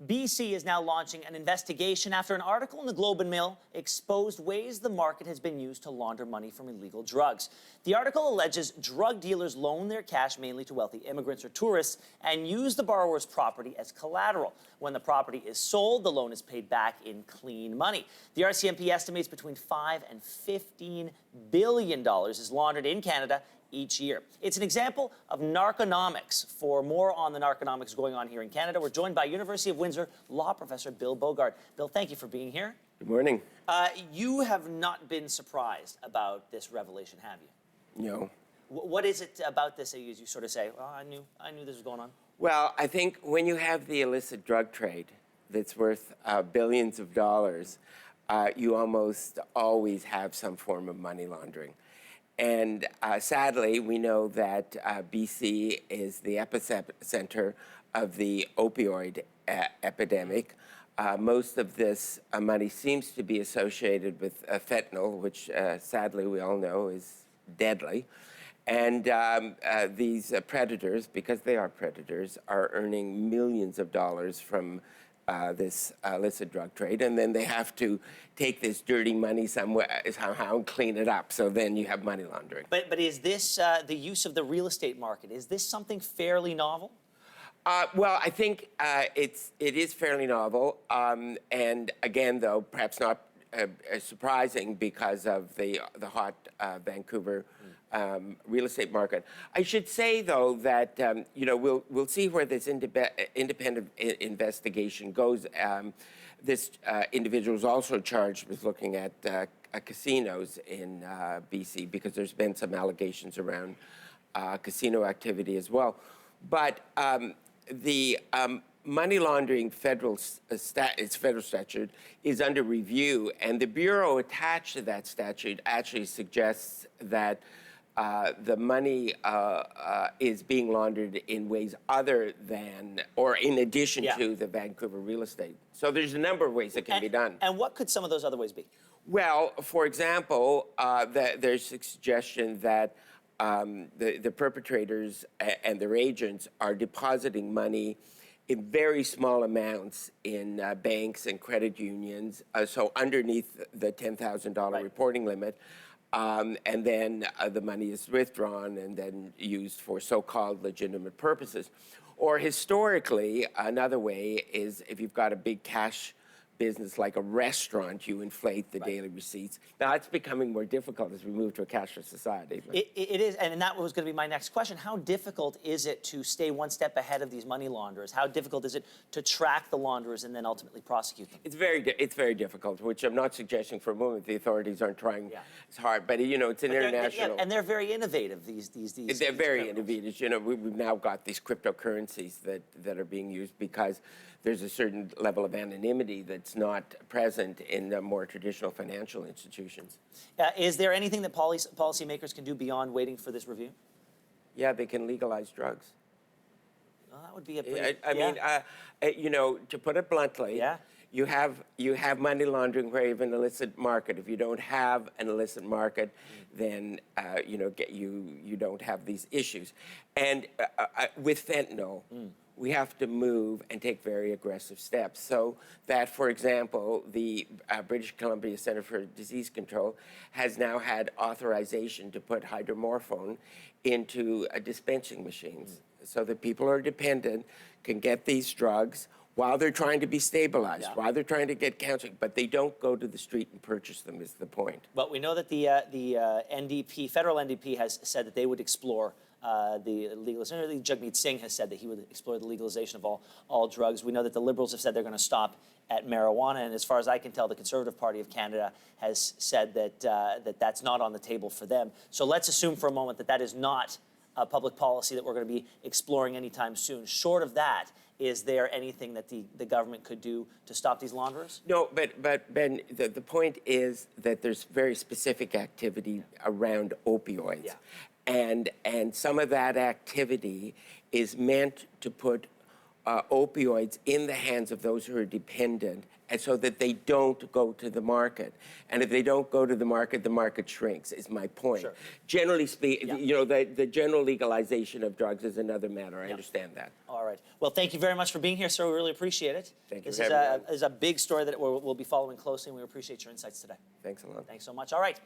BC is now launching an investigation after an article in the Globe and Mail exposed ways the market has been used to launder money from illegal drugs. The article alleges drug dealers loan their cash mainly to wealthy immigrants or tourists and use the borrower's property as collateral. When the property is sold, the loan is paid back in clean money. The RCMP estimates between $5 and $15 billion is laundered in Canada each year. It's an example of narconomics. For more on the narconomics going on here in Canada, we're joined by University of Windsor law professor Bill Bogart. Bill, thank you for being here. Good morning. You have not been surprised about this revelation, have you? No. What is it about this that you sort of say, well, I knew this was going on? Well, I think when you have the illicit drug trade that's worth billions of dollars, you almost always have some form of money laundering. And sadly, we know that BC is the epicenter of the opioid epidemic. Most of this money seems to be associated with fentanyl, which sadly we all know is deadly. And these predators, because they are predators, are earning millions of dollars from this illicit drug trade, and then they have to take this dirty money somehow and clean it up. So then you have money laundering. But is this the use of the real estate market? Is this something fairly novel? Well, I think it is fairly novel, and again, though, perhaps not surprising because of the hot Vancouver real estate market. I should say, though, that we'll see where this independent investigation goes. This individual is also charged with looking at casinos in BC because there's been some allegations around casino activity as well. But the money laundering federal statute is under review, and the bureau attached to that statute actually suggests that the money is being laundered in ways other than or in addition to the Vancouver real estate. So there's a number of ways it can be done. And what could some of those other ways be? Well, for example, there's a suggestion that the perpetrators and their agents are depositing money in very small amounts in banks and credit unions, so underneath the $10,000 reporting limit. And then the money is withdrawn and then used for so-called legitimate purposes. Or historically, another way is if you've got a big cash business like a restaurant, you inflate the daily receipts. Now, it's becoming more difficult as we move to a cashless society. It is, and that was going to be my next question. How difficult is it to stay one step ahead of these money launderers? How difficult is it to track the launderers and then ultimately prosecute them? It's very difficult, which I'm not suggesting for a moment the authorities aren't trying as hard. But, it's an international... and they're very innovative, these They're very innovative. We've now got these cryptocurrencies that are being used because there's a certain level of anonymity that's not present in the more traditional financial institutions. Is there anything that policymakers can do beyond waiting for this review? Yeah, they can legalize drugs. Well, that would be a pretty... I mean, to put it bluntly, you have money laundering where you have an illicit market. If you don't have an illicit market, then you don't have these issues. And with fentanyl, we have to move and take very aggressive steps. So that, for example, the British Columbia Centre for Disease Control has now had authorization to put hydromorphone into dispensing machines so that people who are dependent can get these drugs while they're trying to be stabilized, while they're trying to get counseling, but they don't go to the street and purchase them is the point. But we know that the NDP, federal NDP, has said that they would explore the legalization. Jagmeet Singh has said that he would explore the legalization of all drugs. We know that the Liberals have said they're going to stop at marijuana, and as far as I can tell, the Conservative Party of Canada has said that that's not on the table for them. So let's assume for a moment that that is not a public policy that we're going to be exploring anytime soon. Short of that, is there anything that the government could do to stop these launderers? No, but Ben, the point is that there's very specific activity around opioids. And some of that activity is meant to put opioids in the hands of those who are dependent, and so that they don't go to the market. And if they don't go to the market shrinks, is my point. Sure. Generally speaking, Yeah. you know, the general legalization of drugs is another matter. I understand that. All right. Well, thank you very much for being here, sir. We really appreciate it. Thank you This for is having me on. is a big story that we'll be following closely, and we appreciate your insights today. Thanks a lot. Thanks so much. All right.